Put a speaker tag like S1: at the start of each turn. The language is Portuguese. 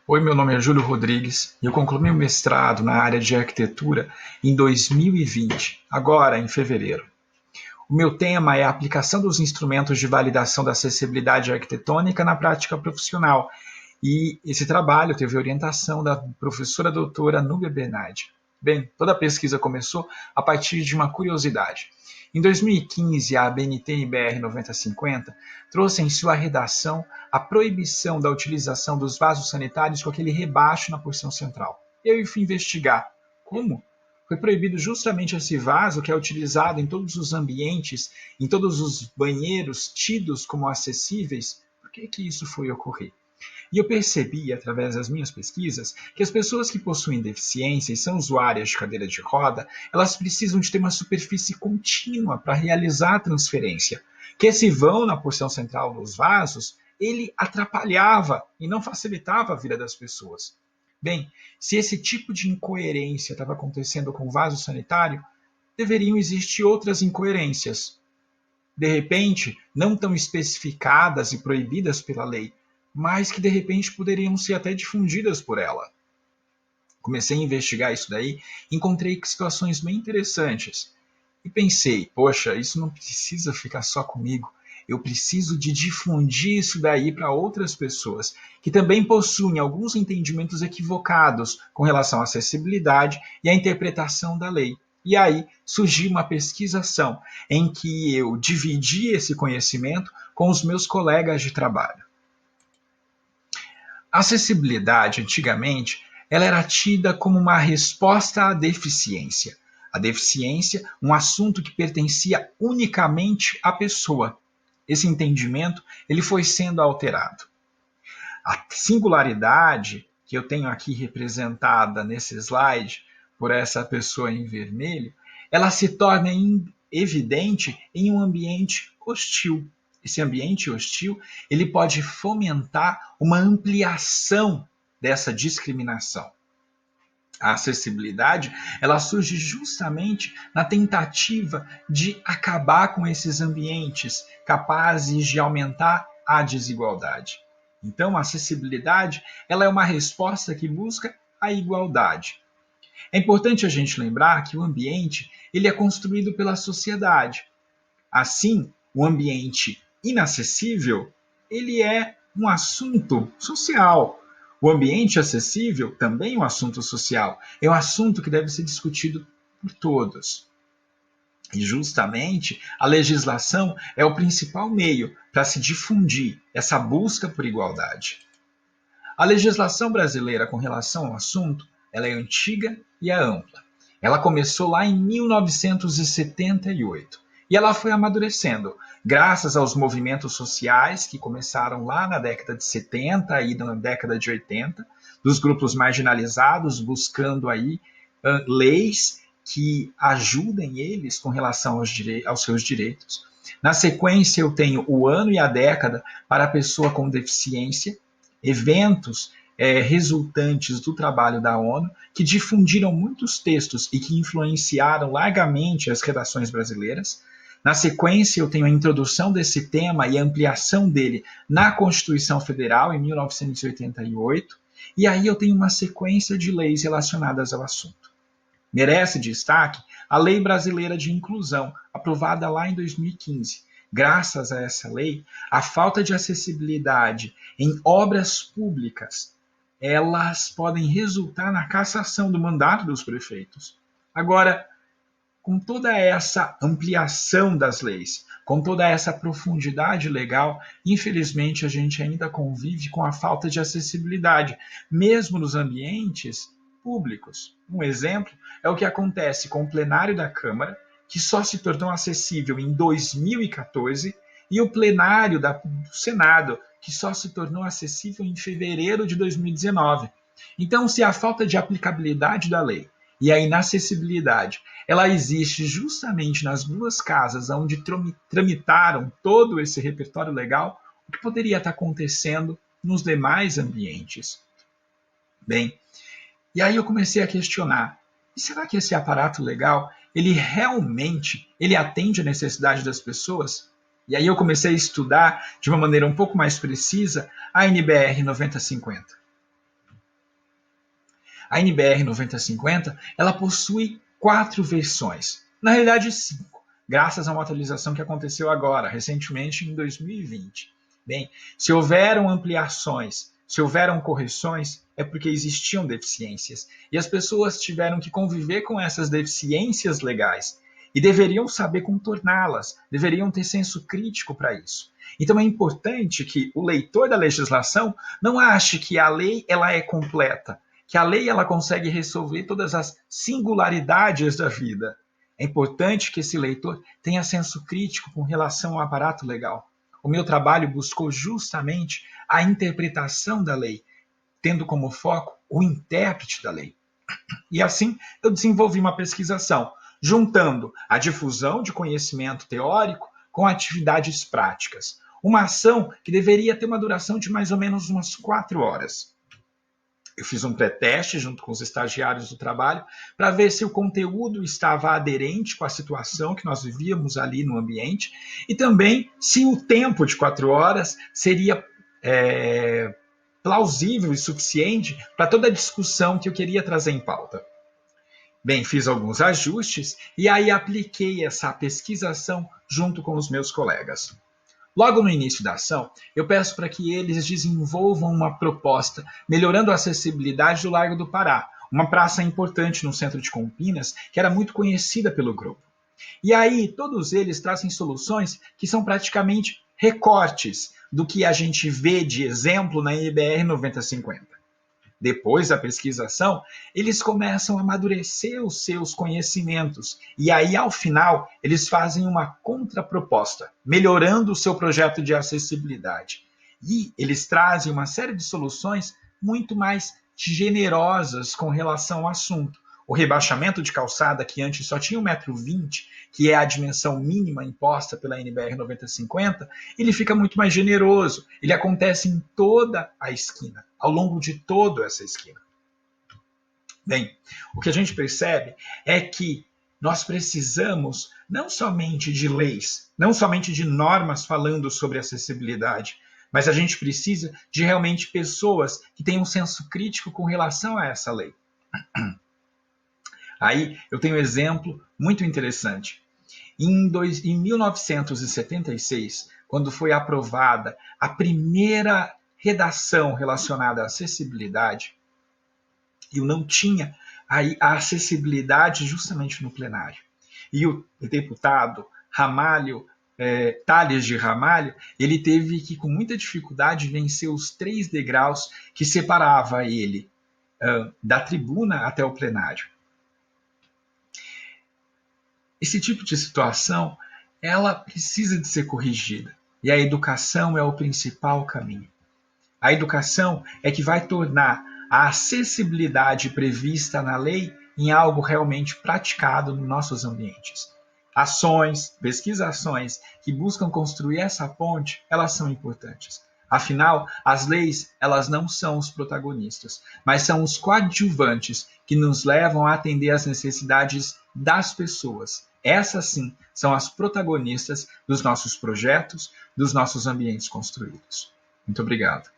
S1: Oi, meu nome é Júlio Rodrigues e eu concluí meu mestrado na área de arquitetura em 2020, agora em fevereiro. O meu tema é a aplicação dos instrumentos de validação da acessibilidade arquitetônica na prática profissional, e esse trabalho teve orientação da professora doutora Núbia Bernardi. Bem, toda a pesquisa começou a partir de uma curiosidade. Em 2015, a ABNT-NBR 9050 trouxe em sua redação a proibição da utilização dos vasos sanitários com aquele rebaixo na porção central. Eu fui investigar como foi proibido justamente esse vaso que é utilizado em todos os ambientes, em todos os banheiros tidos como acessíveis. Por que isso foi ocorrer? E eu percebi, através das minhas pesquisas, que as pessoas que possuem deficiência e são usuárias de cadeira de roda, elas precisam de ter uma superfície contínua para realizar a transferência. Que esse vão na porção central dos vasos, ele atrapalhava e não facilitava a vida das pessoas. Bem, se esse tipo de incoerência estava acontecendo com o vaso sanitário, deveriam existir outras incoerências. De repente, não tão especificadas e proibidas pela lei, mas que de repente poderiam ser até difundidas por ela. Comecei a investigar isso daí, encontrei situações bem interessantes e pensei, poxa, isso não precisa ficar só comigo, eu preciso de difundir isso daí para outras pessoas que também possuem alguns entendimentos equivocados com relação à acessibilidade e à interpretação da lei. E aí surgiu uma pesquisação em que eu dividi esse conhecimento com os meus colegas de trabalho. A acessibilidade, antigamente, ela era tida como uma resposta à deficiência. A deficiência, um assunto que pertencia unicamente à pessoa. Esse entendimento ele foi sendo alterado. A singularidade que eu tenho aqui representada nesse slide por essa pessoa em vermelho, ela se torna evidente em um ambiente hostil. Esse ambiente hostil, ele pode fomentar uma ampliação dessa discriminação. A acessibilidade, ela surge justamente na tentativa de acabar com esses ambientes capazes de aumentar a desigualdade. Então, a acessibilidade, ela é uma resposta que busca a igualdade. É importante a gente lembrar que o ambiente, ele é construído pela sociedade. Assim, o ambiente inacessível, ele é um assunto social. O ambiente acessível também é um assunto social. É um assunto que deve ser discutido por todos. E justamente a legislação é o principal meio para se difundir essa busca por igualdade. A legislação brasileira com relação ao assunto, ela é antiga e é ampla. Ela começou lá em 1978. E ela foi amadurecendo, graças aos movimentos sociais que começaram lá na década de 70 e na década de 80, dos grupos marginalizados buscando aí leis que ajudem eles com relação aos seus direitos. Na sequência, eu tenho o ano e a década para a pessoa com deficiência, eventos resultantes do trabalho da ONU, que difundiram muitos textos e que influenciaram largamente as redações brasileiras. Na sequência, eu tenho a introdução desse tema e a ampliação dele na Constituição Federal, em 1988, e aí eu tenho uma sequência de leis relacionadas ao assunto. Merece destaque a Lei Brasileira de Inclusão, aprovada lá em 2015. Graças a essa lei, a falta de acessibilidade em obras públicas, elas podem resultar na cassação do mandato dos prefeitos. Agora, com toda essa ampliação das leis, com toda essa profundidade legal, infelizmente a gente ainda convive com a falta de acessibilidade, mesmo nos ambientes públicos. Um exemplo é o que acontece com o plenário da Câmara, que só se tornou acessível em 2014, e o plenário do Senado, que só se tornou acessível em fevereiro de 2019. Então, se a falta de aplicabilidade da lei e a inacessibilidade, ela existe justamente nas duas casas onde tramitaram todo esse repertório legal, o que poderia estar acontecendo nos demais ambientes? Bem, e aí eu comecei a questionar, e será que esse aparato legal, ele realmente atende à necessidade das pessoas? E aí eu comecei a estudar de uma maneira um pouco mais precisa a NBR 9050. A NBR 9050, ela possui 4 versões, na realidade 5, graças a uma atualização que aconteceu agora, recentemente em 2020. Bem, se houveram ampliações, se houveram correções, é porque existiam deficiências, e as pessoas tiveram que conviver com essas deficiências legais, e deveriam saber contorná-las, deveriam ter senso crítico para isso. Então é importante que o leitor da legislação não ache que a lei ela é completa, que a lei ela consegue resolver todas as singularidades da vida. É importante que esse leitor tenha senso crítico com relação ao aparato legal. O meu trabalho buscou justamente a interpretação da lei, tendo como foco o intérprete da lei. E assim eu desenvolvi uma pesquisação, juntando a difusão de conhecimento teórico com atividades práticas. Uma ação que deveria ter uma duração de mais ou menos umas 4 horas. Eu fiz um pré-teste junto com os estagiários do trabalho para ver se o conteúdo estava aderente com a situação que nós vivíamos ali no ambiente e também se o tempo de 4 horas seria plausível e suficiente para toda a discussão que eu queria trazer em pauta. Bem, fiz alguns ajustes e aí apliquei essa pesquisação junto com os meus colegas. Logo no início da ação, eu peço para que eles desenvolvam uma proposta melhorando a acessibilidade do Largo do Pará, uma praça importante no centro de Campinas, que era muito conhecida pelo grupo. E aí, todos eles trazem soluções que são praticamente recortes do que a gente vê de exemplo na NBR 9050. Depois da pesquisação, eles começam a amadurecer os seus conhecimentos. E aí, ao final, eles fazem uma contraproposta, melhorando o seu projeto de acessibilidade. E eles trazem uma série de soluções muito mais generosas com relação ao assunto. O rebaixamento de calçada, que antes só tinha 1,20 m, que é a dimensão mínima imposta pela NBR 9050, ele fica muito mais generoso. Ele acontece em toda a esquina, ao longo de toda essa esquina. Bem, o que a gente percebe é que nós precisamos não somente de leis, não somente de normas falando sobre acessibilidade, mas a gente precisa de realmente pessoas que tenham um senso crítico com relação a essa lei. Aí eu tenho um exemplo muito interessante. Em 1976, quando foi aprovada a primeira redação relacionada à acessibilidade, eu não tinha aí a acessibilidade justamente no plenário. E o deputado Tales de Ramalho, ele teve que, com muita dificuldade, vencer os 3 degraus que separava ele da tribuna até o plenário. Esse tipo de situação, ela precisa de ser corrigida. E a educação é o principal caminho. A educação é que vai tornar a acessibilidade prevista na lei em algo realmente praticado nos nossos ambientes. Ações, pesquisações que buscam construir essa ponte, elas são importantes. Afinal, as leis, elas não são os protagonistas, mas são os coadjuvantes que nos levam a atender às necessidades das pessoas. Essas sim são as protagonistas dos nossos projetos, dos nossos ambientes construídos. Muito obrigado.